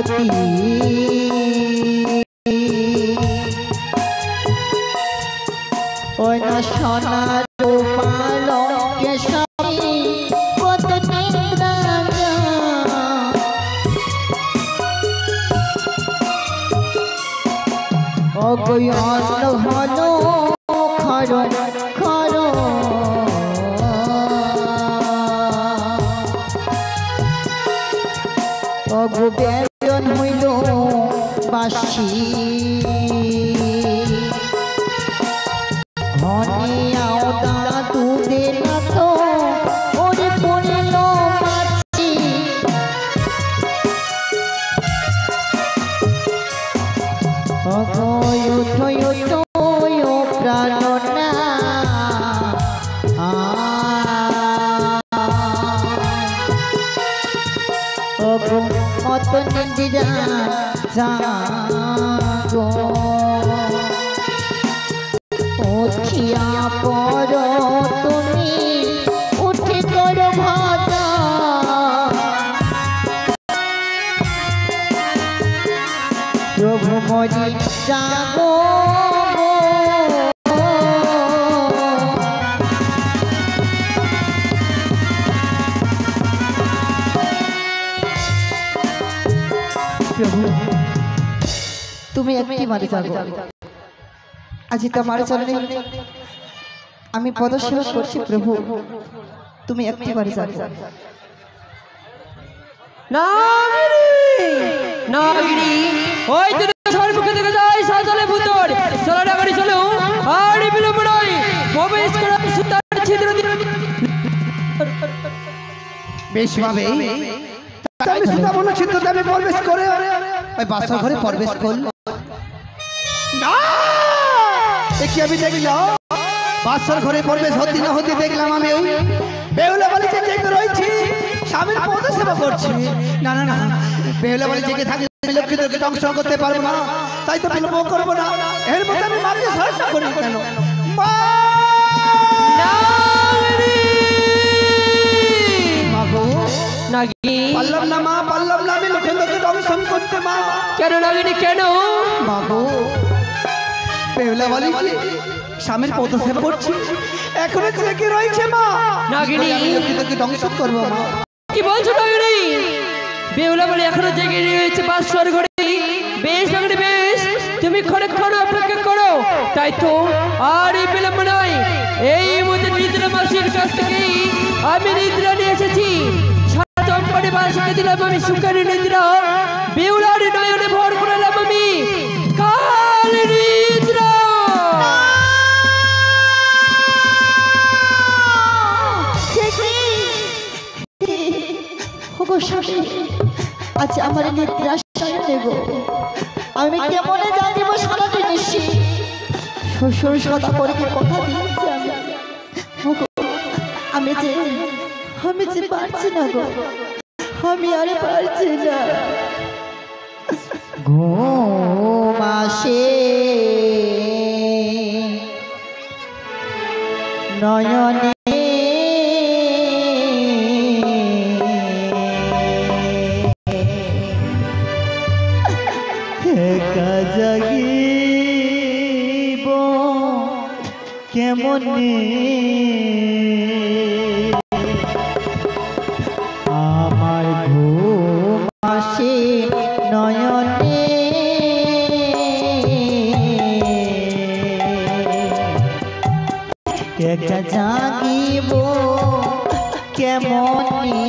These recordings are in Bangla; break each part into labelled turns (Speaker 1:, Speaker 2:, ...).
Speaker 1: পতি ওই না সোনা রূপালঙ্কে স্বামী কত নিদ্রা অগৈ অন্ন হলো খর খর অগু বেদন হইল বাসি ধনিয়াও তারা দুধে না তো ওরে পড়ল মাছি অগৈ উঠই উঠই ও প্রাণনা অগো অত নিন্দিরা জাগো উঠিয়া পড় তুমি উঠে করো ভাজা প্রভু মরি জাগো প্রভু তুমি একটি মারে জাগো আজি তোমার চরণে আমি পদসেবা করছি প্রভু তুমি একটি মারে জাগো
Speaker 2: নাগিনী নাগিনী ওই তো সর্বকে দেখে যায় সাদলে ভূতর চলো নাগিনী চলো আর বিলম্ব নয় প্রবেশ করা সুতার ছিদ্র দিয়ে
Speaker 3: বেশ ভাবে আমি সুতা মনে ছিদ্রতে আমি প্রবেশ করে ওই বাসা ঘরে প্রবেশ করল না কি আমি দেখলাম বাসার ঘরে প্রবেশ হতে না হতে দেখলাম আমি ওই বেহুলা বাড়ি জেগে রয়েছি স্বামীর পদ সেবা করছি না না না বেহুলা বাড়ি জেগে থাকলে লক্ষ্মীদেরকে ধ্বংস করতে পারবো না তাই তো বিলম্ব করবো না এর মধ্যে আমি মাকে সাহায্য করি কেন মা
Speaker 2: নাগিনী
Speaker 3: পারলাম না মা পারলাম না আমি লক্ষ্মীদেরকে ধ্বংস করতে মা
Speaker 2: কেন নাগিনী কেন
Speaker 3: বাবু বেহুলা বাড়ি স্বামীর পদ সেবা করছি এখনো জেগে রয়েছে মা
Speaker 2: নাগিনী
Speaker 3: লক্ষ্মীদেরকে ধ্বংস করবো মা
Speaker 2: কি বলছো নাগিনী বেহুলা বলে এখনো জেগে রয়েছে বাসর ঘরে বেশ নাগিনী বেশ তুমি ক্ষণক্ষণ অপেক্ষা করো তাই তো আর এই বিলম্ব নয় এই মধ্যে নিদ্রা মাসির কাছ থেকে আমি নিদ্রা নিয়ে এসেছি সারা চম্পাটি বাসকে দিলাম আমি সুখানি নিদ্রা বেহুলার নয়নে ভর করালাম আমি কাল নিদ্রা
Speaker 1: আজ আমার নিদ্রা নেব আমি কেমনে জানিব সারাদিন নিশি শ্বশুর সদা করে কথা দিয়েছি আমি যে পারছি না গো আমি আর পারছি না ঘুম আসে নয়নে জাগিব কেমনে আমার ঘুম আসে নয়নে একা জাগিব কেমনে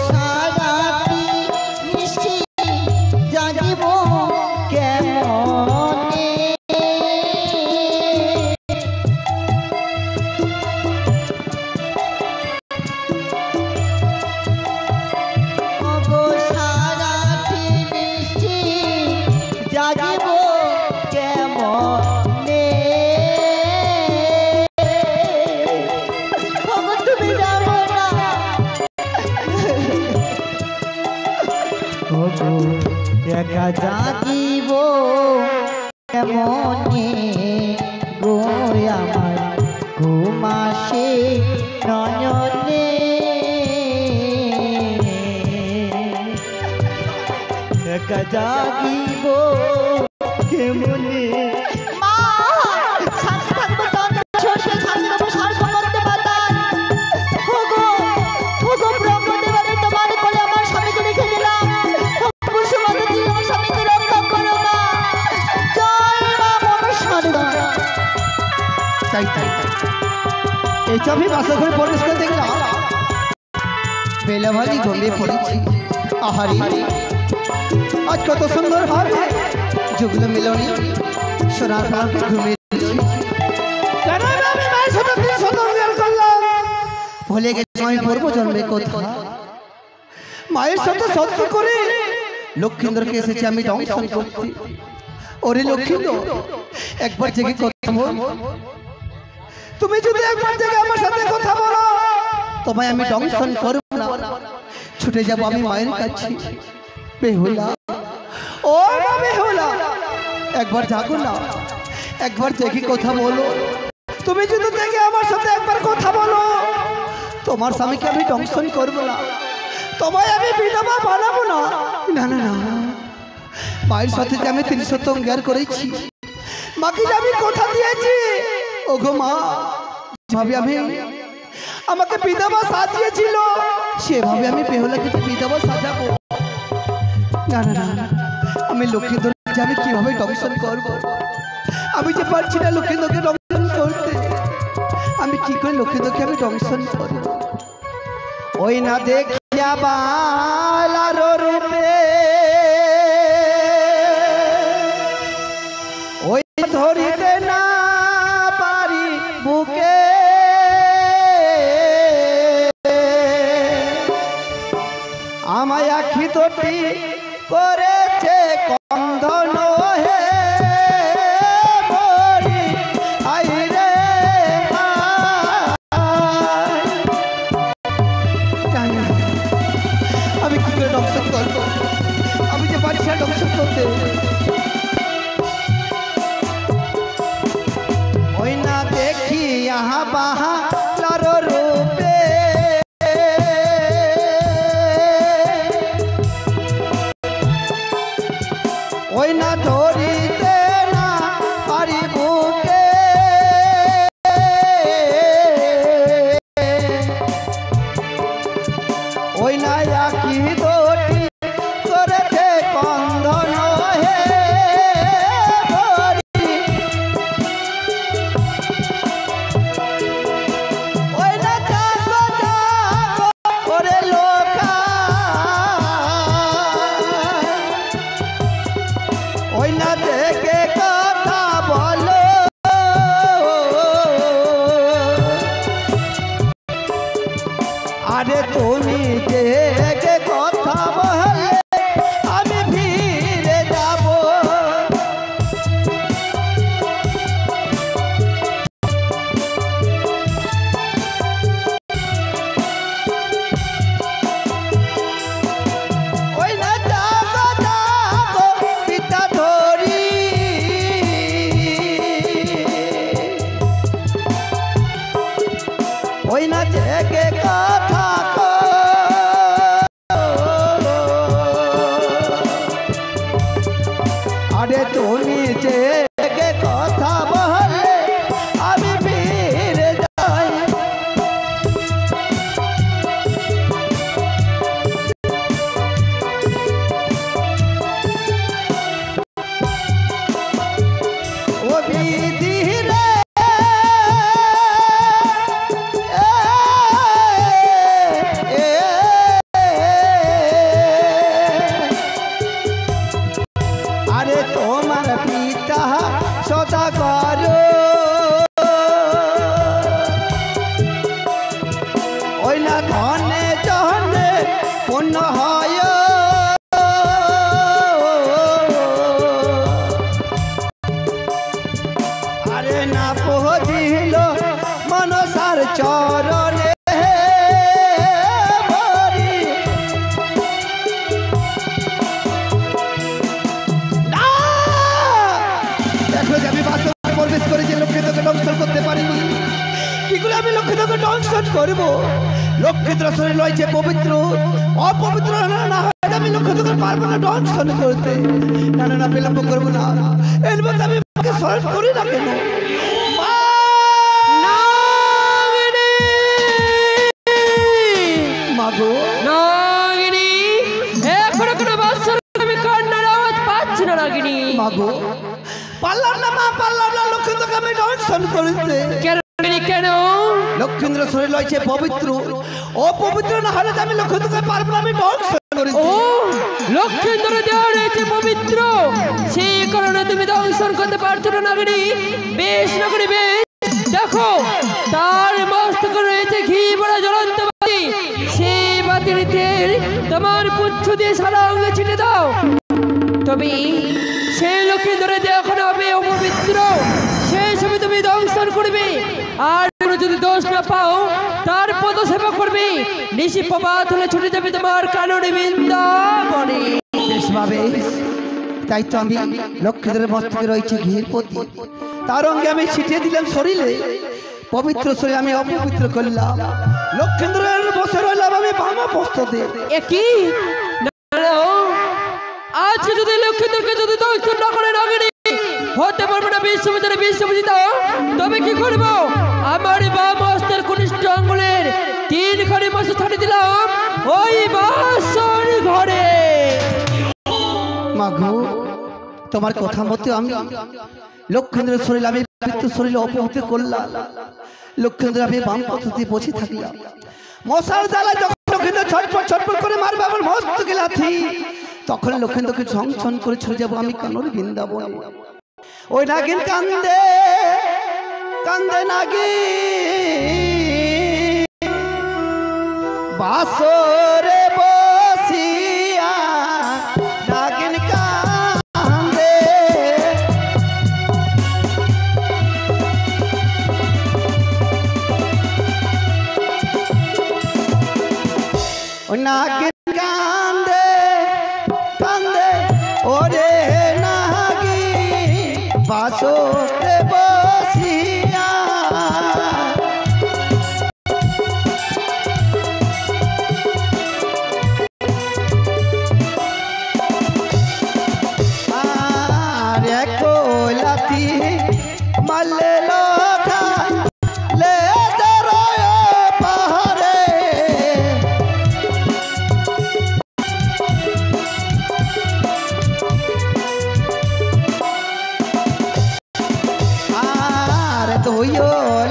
Speaker 1: সারাটি নিশি জাগিব কেমন একা জাগিব কেমনে গো আমার ঘুমাসে নয়নে একা জাগিব কেমনে মা সাথে থাকবো তো ছোটে থাকবো সর্বমধ্যে বাতান ওগো ওগো ব্রহ্মদেবের তোমার কোলে আমার স্বামীকে রেখে দিলাম পুরুষমাতা তুমি আমার স্বামীকে রক্ষা করো মা জয় মা মনসারদা
Speaker 3: তাই তাই এই চাবি বাসা ঘরে প্রবেশ করে দেখলাম বেলাভাগি ঘুমিয়ে পড়েছি আহারি আজ কত সুন্দর ভাবে যুগল মিলনী সোনার পালকে ঘুমিয়ে ভুলে গেছি আমি পূর্ব জন্মে কথা মায়ের সাথে সত্য করে লক্ষ্মীন্দরকে এসেছি আমি দংশন করতে ওরে লক্ষ্মীন্দর একবার জেগে কথা বল তুমি যদি একবার জেগে আমার সাথে কথা বলো তোমায় আমি দংশন করব না ছুটে যাব আমি মায়ের কাছে বেহুলা ও বেহুলা একবার জাগো না একবার জেগে কথা বলো তুমি যদি জেগে আমার সাথে একবার কথা বলো তোমার স্বামীকে আমি দংশন করব না তোমায় আমি বিধবা বানাবো না না না না মায়ের সাথে যে আমি 300 অঙ্গীকার করেছি মাকে যে আমি কথা দিয়েছি ওগো মা যেভাবে আমি আমাকে বিধবা সাজিয়েছিল সেভাবে আমি বেহুলাকে বিধবা সাজাবো না না না আমি লক্ষ্মীন্দরকে আমি কিভাবে দংশন করব আমি যে পারছি না লক্ষ্মীন্দরকে দংশন করতে আমি কি করে লক্ষ্মীন্দরকে আমি দংশন করব ওই না দেখিয়া বালার রূপে ওই ধরিতে না পারি বুকে আমায় আখি তোটি করেছে কন্ধন হে মরি আই রে আমি কি করে দংশন করবো আমি যে পারছি না দংশন করতে ওই না দেখি यहाँ বাহা লারো রূপে ওই না ধরিতে না পারি বুকে ওই না আখি দোটি করেছে কন্ধন হে মরি ওই না জাগো জাগো ওরে লোকা ওই না দেখে কথা বলো আরে তুমি দেখে কথা বলে আমি ফিরে যাব ওই না জাগো জাগো পিতা ধরি ওই না জেগে কথা আরে তুমি জেগে কথা বলে আমি ফিরে যাই ও বিধি রে আরে তোমার পিতা সদা করো ওই না ধনে জনে পূর্ণ হয় আরে না পৌঁছিল মনসার চরণে মরি লক্ষ্মীকে দংশন করব। লক্ষ্মীর শরীর রয়েছে পবিত্র, অপবিত্র না হয় আমি লক্ষ্মীকে পারবো না দংশন করতে। না না না, বিলম্ব করবো না, এর মধ্যে আমি মাকে স্মরণ করি না কেন? মাগো
Speaker 2: নাগিনী, এখনো কোনো বাচ্চার আমি কান্নার আওয়াজ পাচ্ছি না নাগিনী।
Speaker 3: মাগো পারলাম না মা, পারলাম না লক্ষ্মীকে আমি দংশন করতে।
Speaker 2: কেন কেন?
Speaker 3: লক্ষ্মীন্দ্র শরীর রয়েছে পবিত্র, অপবিত্র না হলে আমি লক্ষ্মীকে পারবো না আমি দংশন করতে।
Speaker 2: ও লক্ষ্মীন্দ্র দেওয়া রয়েছে পবিত্র, সেই কারণে তুমি দংশন করতে পারছো না নাগিনী। বেশ নাগিনী বেশ, দেখো তার মস্তকে রয়েছে ঘি ভরা জ্বলন্ত বাতি, সেই বাতির তেল তোমার পুচ্ছ দিয়ে সারা অঙ্গে ছিটে দাও। তবে সেই লক্ষ্মীন্দ্র যখন হবে অপবিত্র, সেই সময় তুমি দংশন করবে। আর যদি দোষ না পাও তার পদ সেবা করবে। নিশি প্রভাত হলে ছুটে যাবে তোমার কাননে বৃন্দাবনে।
Speaker 3: বেশ ভাবে, তাই তো আমি লক্ষ্মীদের মস্তকে রয়েছে ঘির পতি, তার অঙ্গে আমি ছিটিয়ে দিলাম শরীরে। পবিত্র শরীর আমি অপবিত্র করলাম, লক্ষ্মীন্দ্রের বসে রইলাম আমি বামা বস্ত্রে।
Speaker 2: একই আজকে যদি লক্ষ্মীদেরকে যদি দংশন না করে নাগিনী হতে পারবো না বিশ্ববিদ্যালয় বিশ্ববিদ্য, তবে কি করবো? আমার বাম হস্তের কনিষ্ঠ আঙ্গুলের 3 খানি মাস ছাড়ি দিলাম ওই বাসর ঘরে।
Speaker 3: মাগো তোমার কথা মতে আমি লক্ষ্মীন্দ্রের শরীর আমি পবিত্র শরীর অপবিত্র করলাম। লক্ষ্মীন্দ্র আমি বাম পদ্ধতি বসে থাকলাম। মশার জ্বালায় যখন লক্ষ্মীন্দ্র ছটফট ছটফট করে মারবে আমার মস্তকে লাথি, তখন লক্ষ্মীন্দ্রকে ছং ছং করে ছুটে যাবো আমি কানর বৃন্দাবনে। ওই নাগিন কান্দে কান্দে নাগিন বাসরে বসিয়া, নাগিন কান্দে ওই নাগিন কান্দে কান্দে ওরে নাগিন বাসরে বসিয়া। আরে কোলাতি মালে লোখা লে দরয় পাহাড়ে,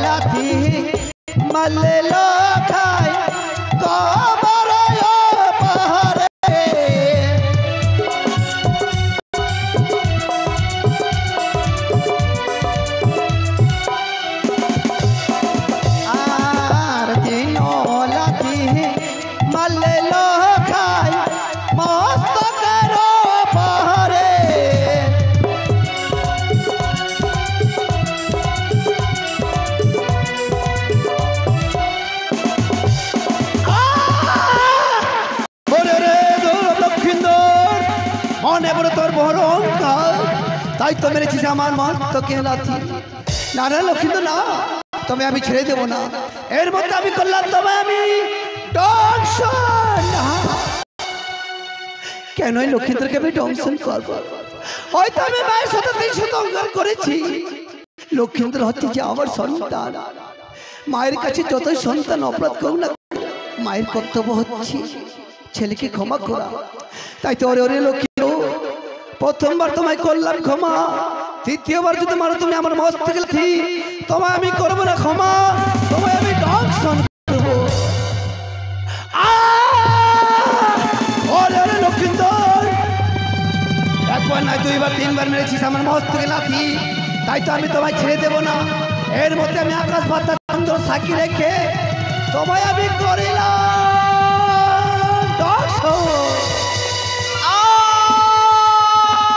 Speaker 3: লাথি মালে লোখায় কবরয় পাহাড়ে। আর দিন লাথি মালে লোখায় মস্তকের পাহাড়ে। মনে বড় তোর বড় অহংকার, তাই তো মেরেছিস আমার মস্তকে লাথি। না না লক্ষ্মীন্দ্র না, তবে আমি ছেড়ে দেবো না। এর মধ্যে আমি করলাম তবে আমি দংশন। কেন লক্ষ্মীন্দ্রকে আমি দংশন করবো? হয়তো আমি মায়ের সাথে 300 অঙ্গার করেছি। লক্ষ্মীন্দ্র হচ্ছে যে আমার সন্তান, মায়ের কাছে যতই সন্তান অপরাধ করুক না, মায়ের কর্তব্য হচ্ছে ছেলেকে ক্ষমা করা। তাই তো ওরে লক্ষ্মীন্দ্র, প্রথমবার তোমায় করলাম ক্ষমা, তৃতীয়বার যদি মারো তুমি আমার মস্তকে লাথি, তোমায় আমি করবো না ক্ষমা, তোমায় আমি দংশন করবো। ওরে লক্ষ্মীন্দ্র, একবার না 2বার 3বার মেরেছিস আমার মস্তকে লাথি, তাই তো আমি তোমায় ছেড়ে দেবো না। এর মধ্যে আমি আকাশ বাতাস চন্দ্র সাক্ষী রেখে তোমায় আমি করিলাম